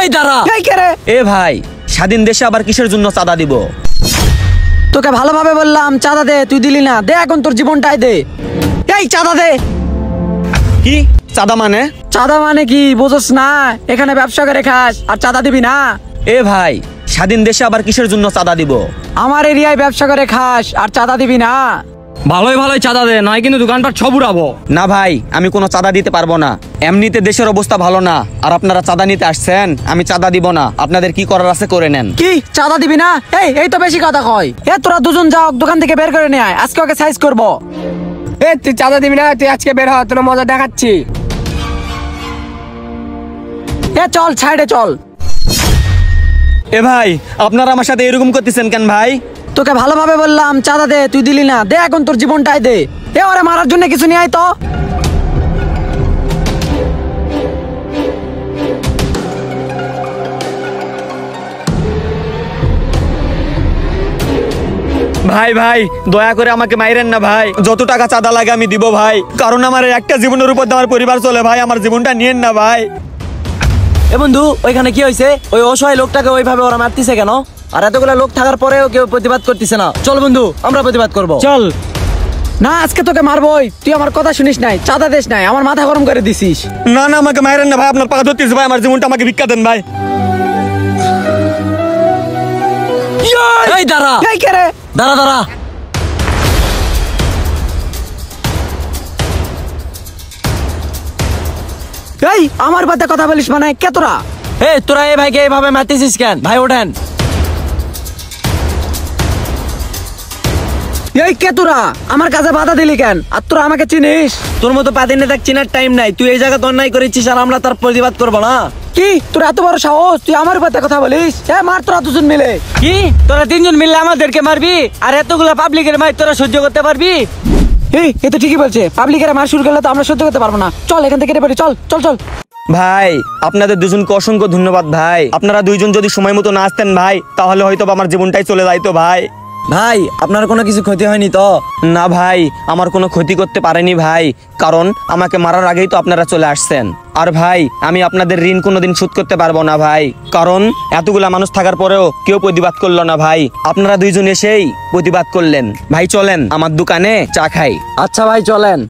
এই দাঁড়া। এই কে রে? এ ভাই, স্বাধীন দেশে আবার কিসের জন্য চাঁদা দিব? তোকে ভালোভাবে বললাম চাঁদা দে, তুই দিলি না। দে এখন তোর জীবনটাই দে। এই চাঁদা দে। কি চাঁদা মানে? চাঁদা মানে কি বুঝছ না? এখানে ব্যবসা করে খাস আর চাঁদা দিবি না? এ ভাই, স্বাধীন দেশে আবার কিসের জন্য চাঁদা দিব? আমার এরিয়ায় ব্যবসা করে খাস আর চাঁদা দিবি না? ভালোই ভালোই চাঁদা দে, নয় কিন্তু দোকানপাট সব উড়াবো। না ভাই, আমি কোনো চাঁদা দিতে পারবো না। এমনিতে দেশের অবস্থা ভালো না, আর আপনারা চাঁদা নিতে আসছেন। আমি চাঁদা দিব না, আপনাদের কি করার আছে করে নেন। কি চাঁদা দিবি না? এই তো বেশি কথা কয়। তোরা দুজন যাও, দোকান থেকে বের করে নিয়ে আয়, আজকে ওকে সাইজ করবো। তুই চাঁদা দিবি না? তুই আজকে বের হ, তোর মজা দেখাচ্ছি। চল সাইডে চল। এ ভাই, আপনারা আমার সাথে এরকম করতেছেন কেন ভাই? তোকে ভালোভাবে বললাম চাঁদা দে, তুই দিলি না। দে এখন তোর জীবনটাই দে। ওরে মারার জন্য কিছু নিয়ে আয় তো। ভাই ভাই, দয়া করে আমাকে মাইরেন না ভাই। যত টাকা চাঁদা লাগে আমি দিব ভাই, কারণ আমার একটা জীবনের উপর আমার পরিবার চলে ভাই। আমার জীবনটা নিয়েন না ভাই। এ বন্ধু, ওইখানে কি হয়েছে? ওই অসহায় লোকটাকে ওইভাবে ওরা মারতেছে কেন? আর এতগুলা লোক থাকার পরেও কেউ প্রতিবাদ করতেছে না। চল বন্ধু, আমরা প্রতিবাদ করব। চল। না, আজকে তোকে মারবই। তুই আমার কথা শুনিস নাই, চাঁদা দিস নাই, আমার মাথা গরম করে দিছিস। না না, আমাকে মাইরেন না ভাই। আপনার পা ধরতেছে ভাই, আমার জীবনটা আমাকে ভিক্ষা দেন ভাই। এই দাঁড়া। এই কে রে? দাঁড়া দাঁড়া। এই আমার বাদে কথা বলিস মানে? কে তোরা? তোরা এই ভাইকে এইভাবে মারতেছিস কেন? ভাই ওঠেন। এই কে তোরা? আমার কাছে বাধা দিলি কেন? আর তোরা আমাকে চিনিস? তোর মতো পাতি নেতা চিনার টাইম নাই। তুই এই জায়গায় অন্যায় করেছিস আর আমরা তার প্রতিবাদ করবো না? কি তোর এত বড় সাহস? তুই আমার বাদে কথা বলিস? মার তোরা দুজন মিলে। কি তোরা তিনজন মিললে আমাদেরকে মারবি? আর এতগুলা পাবলিকের মার তোরা সহ্য করতে পারবি? এই তো ঠিকই বলছে। পাবলিকের মার শুরু করলে তো আমরা সহ্য করতে পারবো না। চল এখান থেকে পারি। চল চল চল। ভাই, আপনাদের দুজনকে অসংখ্য ধন্যবাদ ভাই। আপনারা দুইজন যদি সময় মতো না আসতেন ভাই, তাহলে হয়তো আমার জীবনটাই চলে যাইতো ভাই। ভাই, আপনার কোনো কিছু ক্ষতি হয়নি তো? না ভাই, আমার কোনো ক্ষতি করতে পারেনি ভাই, কারণ আমাকে মারার আগেই তো আপনারা চলে আসছেন। আর ভাই, আমি আপনাদের ঋণ কোনোদিন শোধ করতে পারবো না ভাই, কারণ এতগুলা মানুষ থাকার পরেও কেউ প্রতিবাদ করলো না ভাই। আপনারা দুইজন এসেই প্রতিবাদ করলেন। ভাই চলেন আমার দোকানে চা খাই। আচ্ছা ভাই চলেন।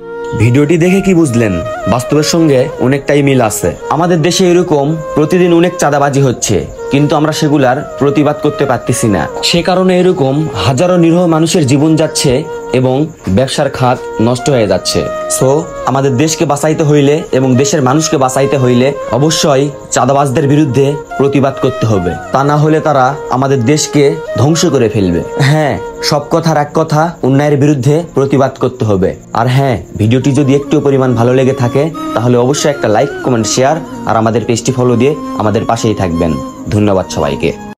ভিডিওটি দেখে কি বুঝলেন? বাস্তবের সঙ্গে অনেকটাই মিল আছে। আমাদের দেশে এরকম প্রতিদিন অনেক চাঁদাবাজি হচ্ছে, কিন্তু আমরা সেগুলার প্রতিবাদ করতে পারতেছি না। সে কারণে এরকম হাজারো নিরীহ মানুষের জীবন যাচ্ছে এবং ব্যবসার খাত নষ্ট হয়ে যাচ্ছে। সো আমাদের দেশকে বাঁচাইতে হইলে এবং দেশের মানুষকে বাঁচাইতে হইলে অবশ্যই চাঁদাবাজদের বিরুদ্ধে প্রতিবাদ করতে হবে। তা না হলে তারা আমাদের দেশকে ধ্বংস করে ফেলবে। হ্যাঁ, সব কথার এক কথা, অন্যায়ের বিরুদ্ধে প্রতিবাদ করতে হবে। আর হ্যাঁ, ভিডিওটি যদি একটু পরিমাণ ভালো লেগে থাকে তাহলে অবশ্যই একটা লাইক, কমেন্ট, শেয়ার আর আমাদের পেজটি ফলো দিয়ে আমাদের পাশেই থাকবেন। ধন্যবাদ সবাইকে।